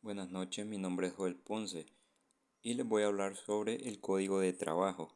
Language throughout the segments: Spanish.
Buenas noches, mi nombre es Joel Ponce y les voy a hablar sobre el Código de Trabajo.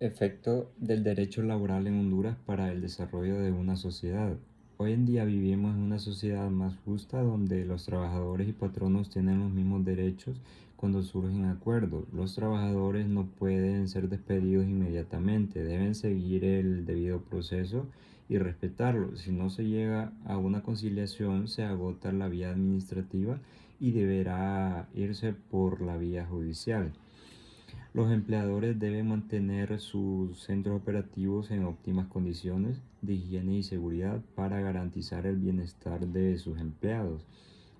Efecto del derecho laboral en Honduras para el desarrollo de una sociedad. Hoy en día vivimos en una sociedad más justa donde los trabajadores y patronos tienen los mismos derechos cuando surgen acuerdos. Los trabajadores no pueden ser despedidos inmediatamente, deben seguir el debido proceso y respetarlo. Si no se llega a una conciliación, se agota la vía administrativa y deberá irse por la vía judicial. Los empleadores deben mantener sus centros operativos en óptimas condiciones de higiene y seguridad para garantizar el bienestar de sus empleados,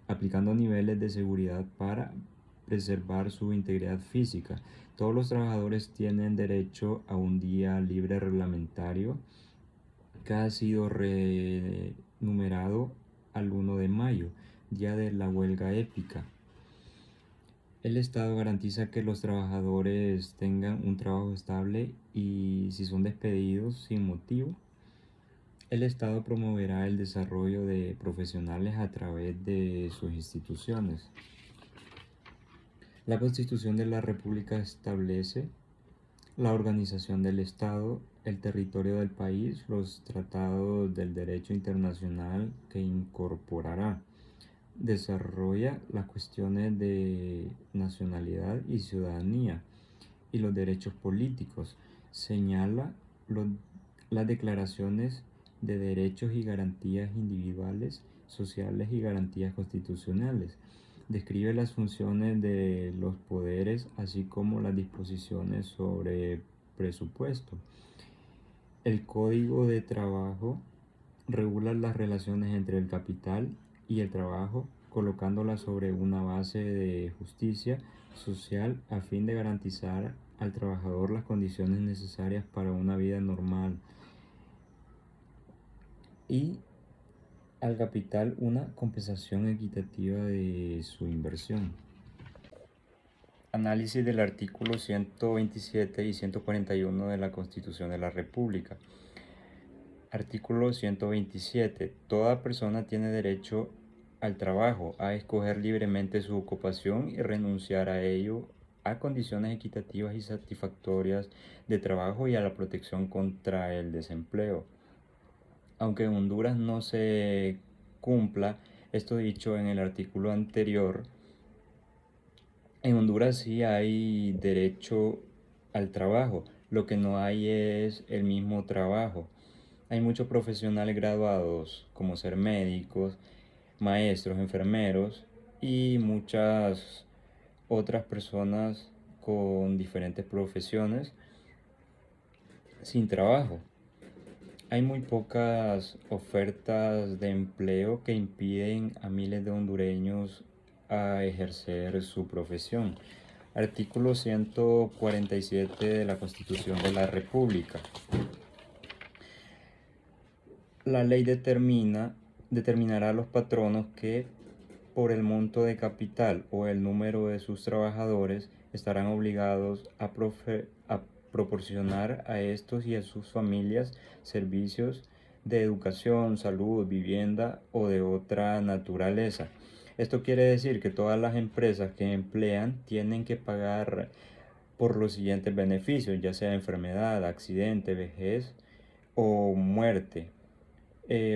aplicando niveles de seguridad para preservar su integridad física. Todos los trabajadores tienen derecho a un día libre reglamentario que ha sido renumerado al 1 de mayo, día de la huelga épica. El Estado garantiza que los trabajadores tengan un trabajo estable y si son despedidos sin motivo, el Estado promoverá el desarrollo de profesionales a través de sus instituciones. La Constitución de la República establece la organización del Estado, el territorio del país, los tratados del derecho internacional que incorporará. Desarrolla las cuestiones de nacionalidad y ciudadanía y los derechos políticos. Señala los, las declaraciones de derechos y garantías individuales, sociales y garantías constitucionales. Describe las funciones de los poderes, así como las disposiciones sobre presupuesto. El Código de Trabajo regula las relaciones entre el capital y el trabajo, colocándolas sobre una base de justicia social a fin de garantizar al trabajador las condiciones necesarias para una vida normal y al capital una compensación equitativa de su inversión. Análisis del artículo 127 y 141 de la Constitución de la República. Artículo 127. Toda persona tiene derecho al trabajo, a escoger libremente su ocupación y renunciar a ello a condiciones equitativas y satisfactorias de trabajo y a la protección contra el desempleo. Aunque en Honduras no se cumpla esto dicho en el artículo anterior, en Honduras sí hay derecho al trabajo, lo que no hay es el mismo trabajo. Hay muchos profesionales graduados, como ser médicos, maestros, enfermeros y muchas otras personas con diferentes profesiones sin trabajo. Hay muy pocas ofertas de empleo que impiden a miles de hondureños a ejercer su profesión. Artículo 147 de la Constitución de la República. La ley determinará a los patronos que, por el monto de capital o el número de sus trabajadores, estarán obligados a proporcionar a estos y a sus familias servicios de educación, salud, vivienda o de otra naturaleza. Esto quiere decir que todas las empresas que emplean tienen que pagar por los siguientes beneficios, ya sea enfermedad, accidente, vejez o muerte.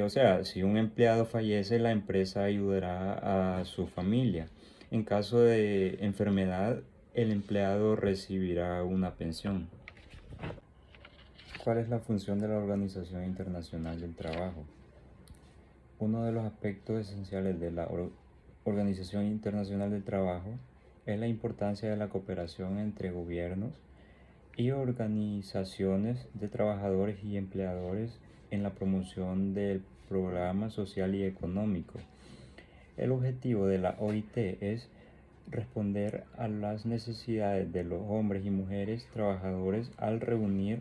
O sea, si un empleado fallece, la empresa ayudará a su familia. En caso de enfermedad, el empleado recibirá una pensión. ¿Cuál es la función de la Organización Internacional del Trabajo? Uno de los aspectos esenciales de la Organización Internacional del Trabajo es la importancia de la cooperación entre gobiernos y organizaciones de trabajadores y empleadores en la promoción del programa social y económico. El objetivo de la OIT es responder a las necesidades de los hombres y mujeres trabajadores al reunir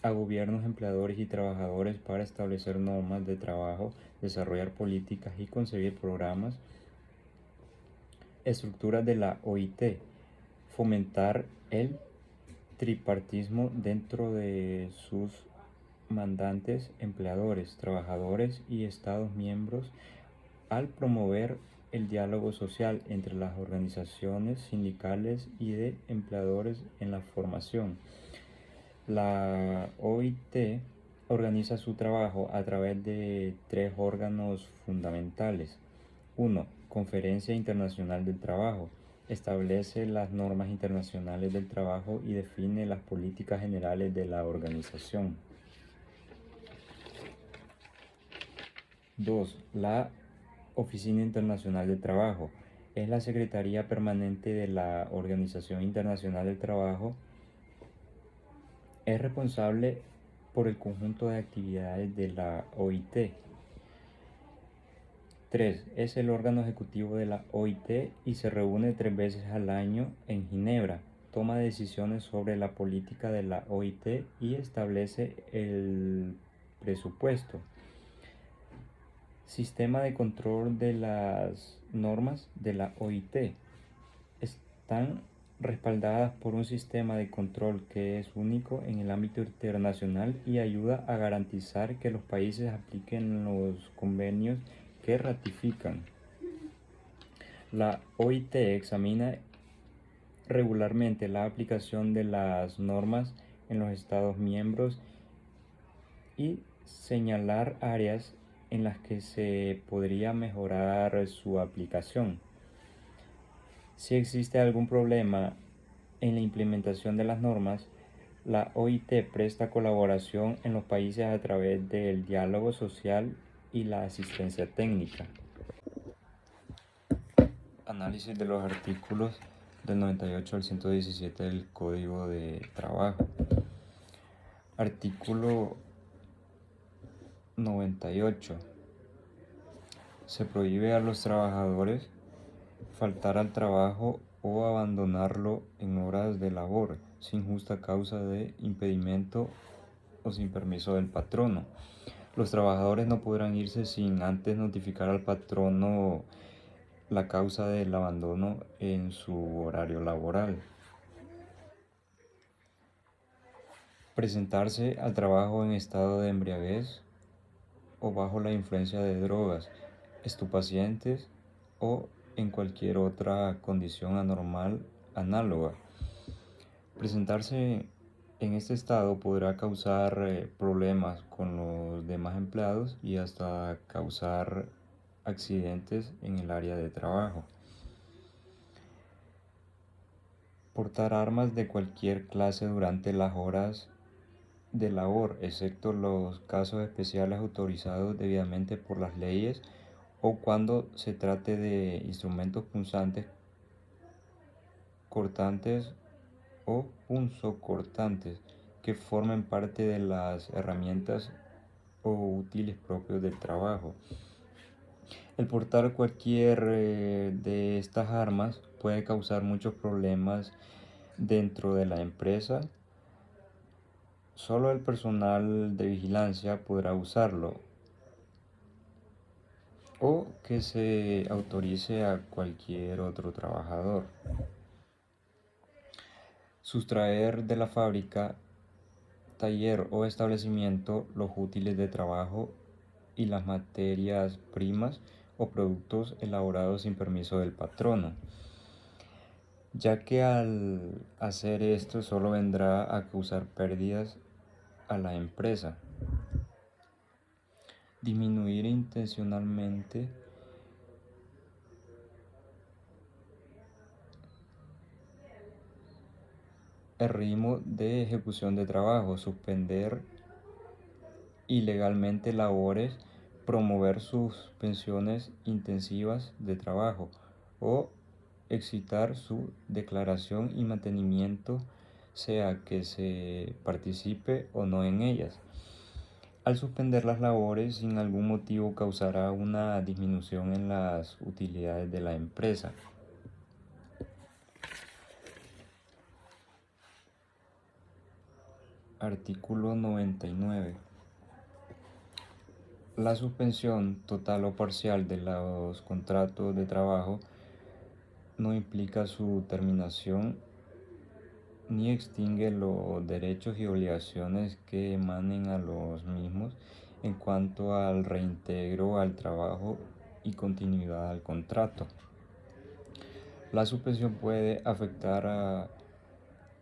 a gobiernos, empleadores y trabajadores para establecer normas de trabajo, desarrollar políticas y concebir programas. Estructuras de la OIT: fomentar el tripartismo dentro de sus mandantes, empleadores, trabajadores y Estados miembros, al promover el diálogo social entre las organizaciones sindicales y de empleadores en la formación. La OIT organiza su trabajo a través de tres órganos fundamentales. 1. Conferencia Internacional del Trabajo. Establece las normas internacionales del trabajo y define las políticas generales de la organización. 2. La Oficina Internacional del Trabajo. Es la Secretaría Permanente de la Organización Internacional del Trabajo. Es responsable por el conjunto de actividades de la OIT. 3. Es el órgano ejecutivo de la OIT y se reúne 3 veces al año en Ginebra. Toma decisiones sobre la política de la OIT y establece el presupuesto. Sistema de control de las normas de la OIT. Están respaldadas por un sistema de control que es único en el ámbito internacional y ayuda a garantizar que los países apliquen los convenios que ratifican. La OIT examina regularmente la aplicación de las normas en los Estados miembros y señalar áreas en las que se podría mejorar su aplicación. Si existe algún problema en la implementación de las normas, la OIT presta colaboración en los países a través del diálogo social y la asistencia técnica. Análisis de los artículos del 98 al 117 del Código de Trabajo. Artículo 98. Se prohíbe a los trabajadores faltar al trabajo o abandonarlo en horas de labor sin justa causa de impedimento o sin permiso del patrono. Los trabajadores no podrán irse sin antes notificar al patrono la causa del abandono en su horario laboral. Presentarse al trabajo en estado de embriaguez o bajo la influencia de drogas, estupefacientes o en cualquier otra condición anormal análoga. Presentarse en este estado podrá causar problemas con los demás empleados y hasta causar accidentes en el área de trabajo. Portar armas de cualquier clase durante las horas de labor, excepto los casos especiales autorizados debidamente por las leyes o cuando se trate de instrumentos punzantes, cortantes o punzocortantes que formen parte de las herramientas o útiles propios del trabajo. El portar cualquier de estas armas puede causar muchos problemas dentro de la empresa. Solo el personal de vigilancia podrá usarlo o que se autorice a cualquier otro trabajador. Sustraer de la fábrica, taller o establecimiento los útiles de trabajo y las materias primas o productos elaborados sin permiso del patrono, ya que al hacer esto solo vendrá a causar pérdidas a la empresa. Disminuir intencionalmente el ritmo de ejecución de trabajo, suspender ilegalmente labores, promover suspensiones intensivas de trabajo o excitar su declaración y mantenimiento, sea que se participe o no en ellas. Al suspender las labores sin algún motivo causará una disminución en las utilidades de la empresa. Artículo 99. La suspensión total o parcial de los contratos de trabajo no implica su terminación ni extingue los derechos y obligaciones que emanen a los mismos en cuanto al reintegro al trabajo y continuidad al contrato. La suspensión puede afectar a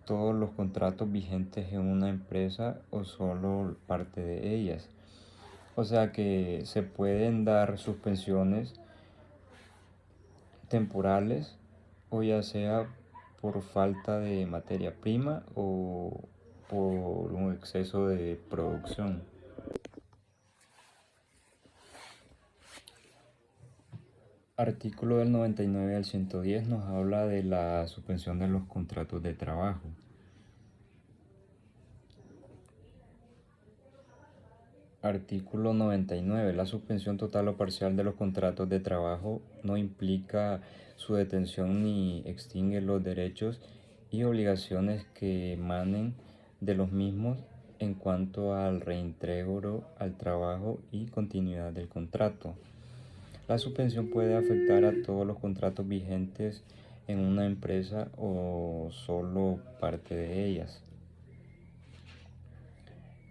todos los contratos vigentes en una empresa o solo parte de ellas. O sea que se pueden dar suspensiones temporales o ya sea por falta de materia prima o por un exceso de producción. Artículo del 99 al 110 nos habla de la suspensión de los contratos de trabajo. Artículo 99. La suspensión total o parcial de los contratos de trabajo no implica su detención ni extingue los derechos y obligaciones que emanen de los mismos en cuanto al reintegro al trabajo y continuidad del contrato. La suspensión puede afectar a todos los contratos vigentes en una empresa o solo parte de ellas.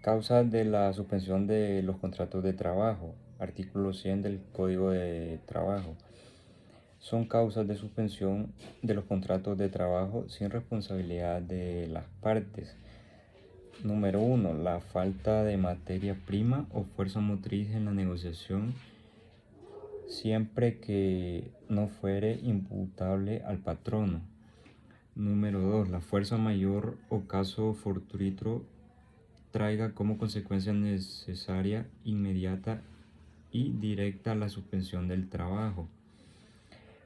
Causas de la suspensión de los contratos de trabajo. Artículo 100 del Código de Trabajo. Son causas de suspensión de los contratos de trabajo sin responsabilidad de las partes. Número 1. La falta de materia prima o fuerza motriz en la negociación, siempre que no fuere imputable al patrono. Número 2. La fuerza mayor o caso fortuito traiga como consecuencia necesaria, inmediata y directa la suspensión del trabajo.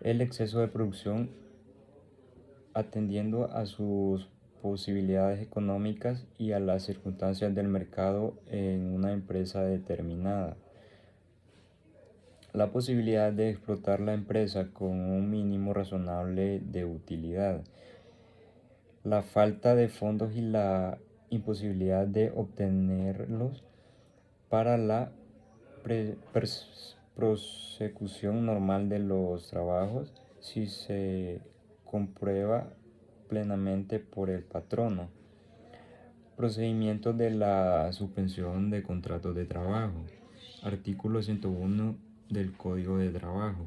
El exceso de producción atendiendo a sus posibilidades económicas y a las circunstancias del mercado en una empresa determinada. La posibilidad de explotar la empresa con un mínimo razonable de utilidad. La falta de fondos y la imposibilidad de obtenerlos para la prosecución normal de los trabajos si se comprueba plenamente por el patrono. Procedimientos de la suspensión de contratos de trabajo. Artículo 101 del Código de Trabajo.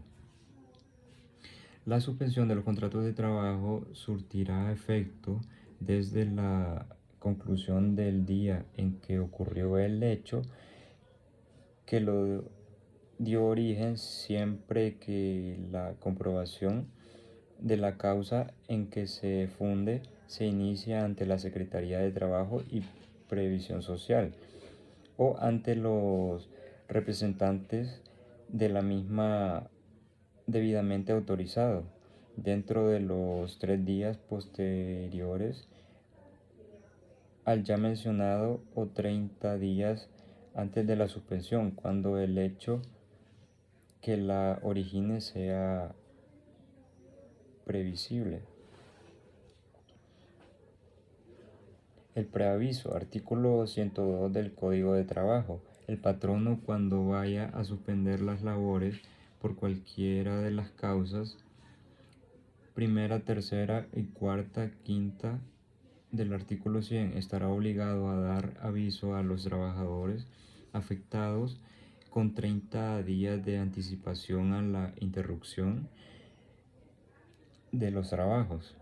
La suspensión de los contratos de trabajo surtirá efecto desde la conclusión del día en que ocurrió el hecho que lo dio origen, siempre que la comprobación de la causa en que se funde se inicia ante la Secretaría de Trabajo y Previsión Social o ante los representantes de la misma debidamente autorizado dentro de los 3 días posteriores al ya mencionado o 30 días antes de la suspensión, cuando el hecho que la origine sea previsible. El preaviso, artículo 102 del Código de Trabajo. El patrono, cuando vaya a suspender las labores por cualquiera de las causas, primera, tercera y cuarta, quinta del artículo 100, estará obligado a dar aviso a los trabajadores afectados con 30 días de anticipación a la interrupción de los trabajos.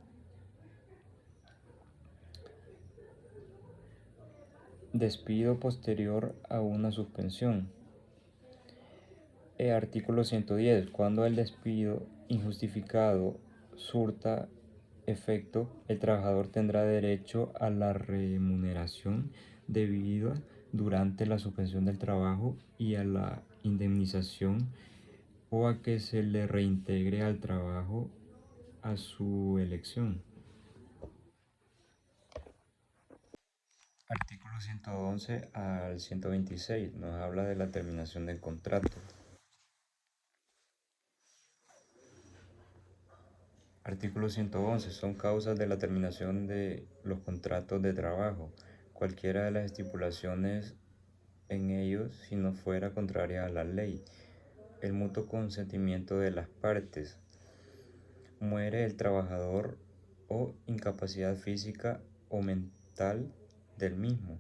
Despido posterior a una suspensión. Artículo 110. Cuando el despido injustificado surta efecto, el trabajador tendrá derecho a la remuneración debida durante la suspensión del trabajo y a la indemnización o a que se le reintegre al trabajo a su elección. Artículo 111 al 126 nos habla de la terminación del contrato. Artículo 111. Son causas de la terminación de los contratos de trabajo, cualquiera de las estipulaciones en ellos si no fuera contraria a la ley. El mutuo consentimiento de las partes. Muere el trabajador o incapacidad física o mental del mismo,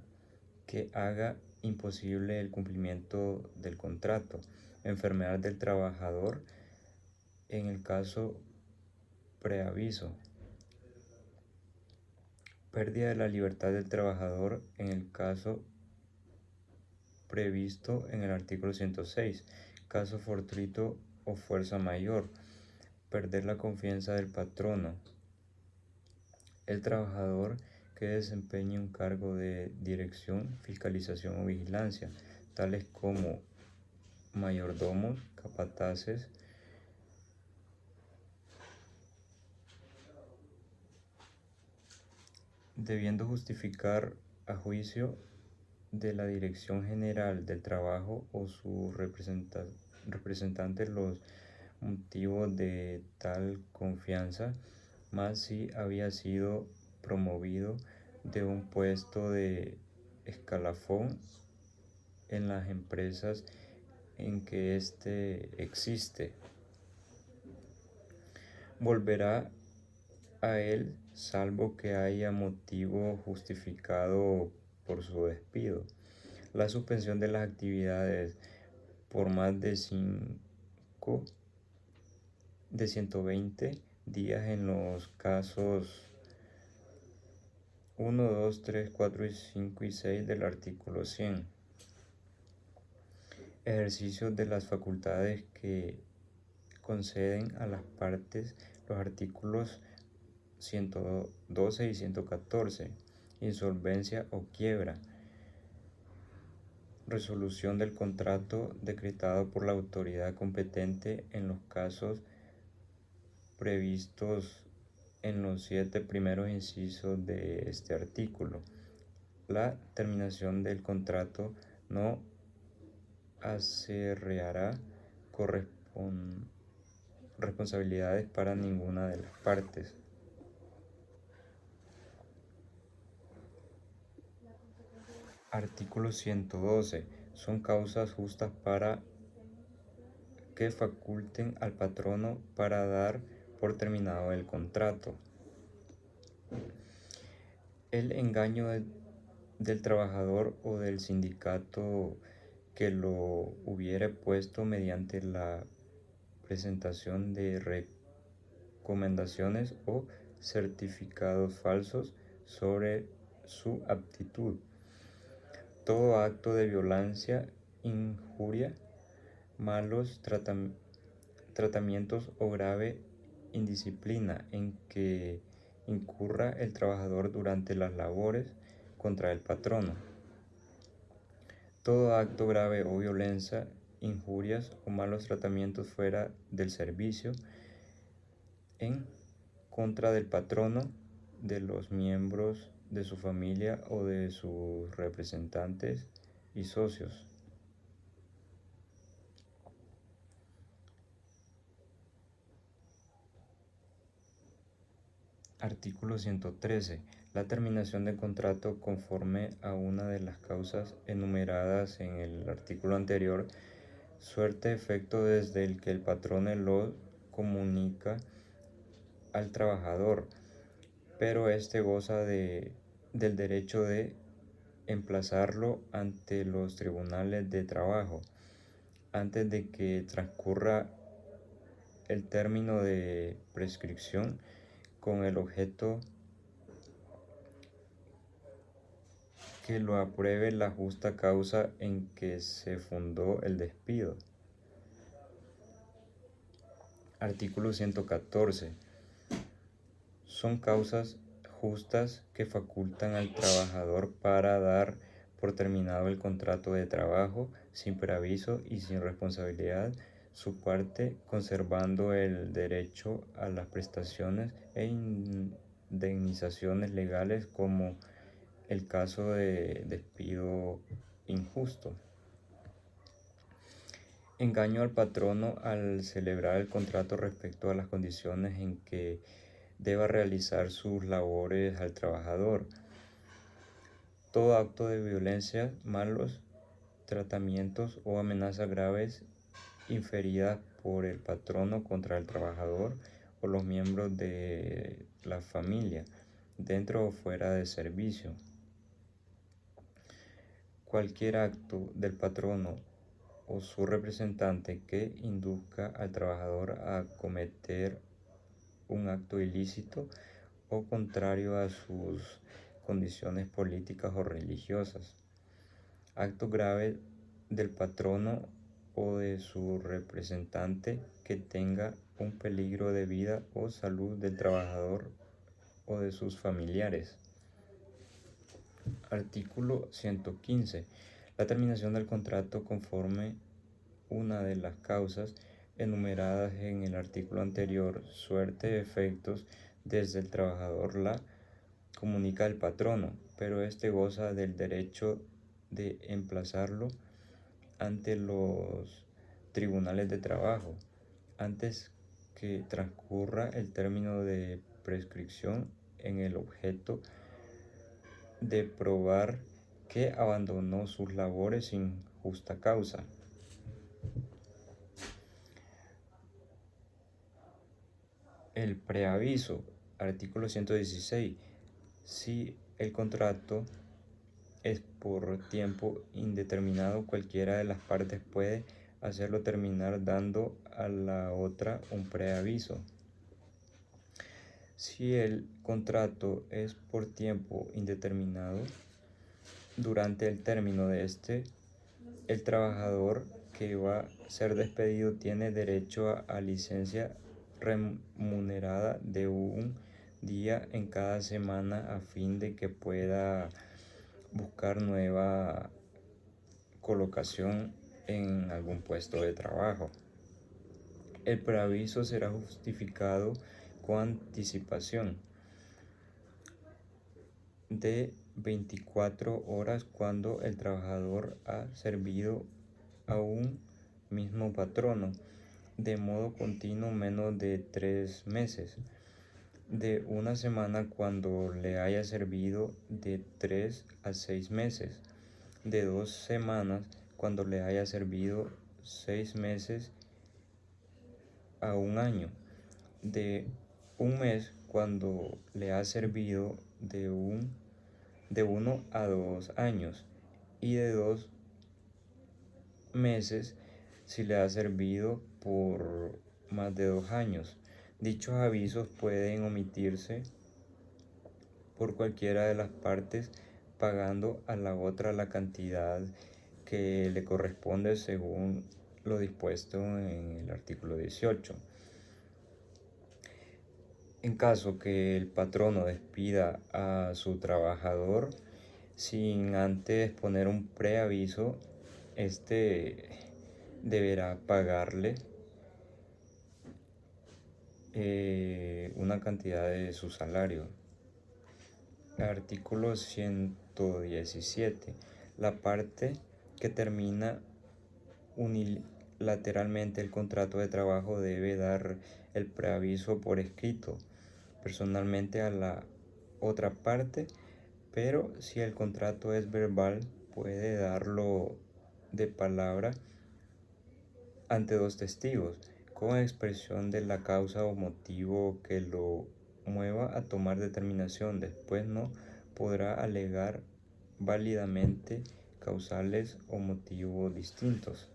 que haga imposible el cumplimiento del contrato. enfermedad del trabajador en el caso preaviso, pérdida de la libertad del trabajador en el caso previsto en el artículo 106, caso fortuito o fuerza mayor, perder la confianza del patrono, el trabajador que desempeñe un cargo de dirección, fiscalización o vigilancia, tales como mayordomos, capataces, debiendo justificar a juicio de la Dirección General del Trabajo o su representante los motivos de tal confianza, más si había sido promovido de un puesto de escalafón en las empresas en que éste existe. Volverá a él salvo que haya motivo justificado por su despido. La suspensión de las actividades por más de 120 días en los casos 1, 2, 3, 4, 5 y 6 del artículo 100. Ejercicio de las facultades que conceden a las partes los artículos 112 y 114. Insolvencia o quiebra. Resolución del contrato decretado por la autoridad competente en los casos previstos en los 7 primeros incisos de este artículo. La terminación del contrato no acarreará responsabilidades para ninguna de las partes. Artículo 112. Son causas justas para que faculten al patrono para dar por terminado el contrato. El engaño del trabajador o del sindicato que lo hubiere puesto mediante la presentación de recomendaciones o certificados falsos sobre su aptitud. Todo acto de violencia, injuria, malos tratamientos o grave indisciplina en que incurra el trabajador durante las labores contra el patrono. Todo acto grave o violencia, injurias o malos tratamientos fuera del servicio en contra del patrono, de los miembros de su familia o de sus representantes y socios. Artículo 113. La terminación del contrato conforme a una de las causas enumeradas en el artículo anterior suerte efecto desde el que el patrono lo comunica al trabajador, pero éste goza del derecho de emplazarlo ante los tribunales de trabajo antes de que transcurra el término de prescripción con el objeto que lo apruebe la justa causa en que se fundó el despido. Artículo 114. Son causas justas que facultan al trabajador para dar por terminado el contrato de trabajo sin preaviso y sin responsabilidad su parte, conservando el derecho a las prestaciones e indemnizaciones legales como el caso de despido injusto. Engaño al patrono al celebrar el contrato respecto a las condiciones en que deba realizar sus labores al trabajador. Todo acto de violencia, malos tratamientos o amenazas graves inferidas por el patrono contra el trabajador o los miembros de la familia, dentro o fuera de servicio. Cualquier acto del patrono o su representante que induzca al trabajador a cometer un acto ilícito o contrario a sus condiciones políticas o religiosas. Acto grave del patrono o de su representante que tenga un peligro de vida o salud del trabajador o de sus familiares. Artículo 115. La terminación del contrato conforme una de las causas enumeradas en el artículo anterior suerte efectos desde el trabajador la comunica al patrono, pero éste goza del derecho de emplazarlo ante los tribunales de trabajo antes que transcurra el término de prescripción en el objeto de probar que abandonó sus labores sin justa causa. El preaviso, artículo 116. Si el contrato es por tiempo indeterminado, cualquiera de las partes puede hacerlo terminar dando a la otra un preaviso. Si el contrato es por tiempo indeterminado, durante el término de este, el trabajador que va a ser despedido tiene derecho a licencia remunerada de un día en cada semana a fin de que pueda buscar nueva colocación en algún puesto de trabajo. El preaviso será justificado con anticipación de 24 horas cuando el trabajador ha servido a un mismo patrono de modo continuo menos de 3 meses, de una semana cuando le haya servido de 3 a 6 meses, de 2 semanas cuando le haya servido 6 meses a un año, de un mes cuando le ha servido de 1 a 2 años y de 2 meses si le ha servido por más de 2 años. Dichos avisos pueden omitirse por cualquiera de las partes pagando a la otra la cantidad que le corresponde según lo dispuesto en el artículo 18. En caso que el patrono despida a su trabajador sin antes poner un preaviso, este deberá pagarle una cantidad de su salario. Artículo 117. La parte que termina unilateralmente el contrato de trabajo debe dar el preaviso por escrito personalmente a la otra parte, pero si el contrato es verbal puede darlo de palabra ante 2 testigos con expresión de la causa o motivo que lo mueva a tomar determinación. Después no podrá alegar válidamente causales o motivos distintos.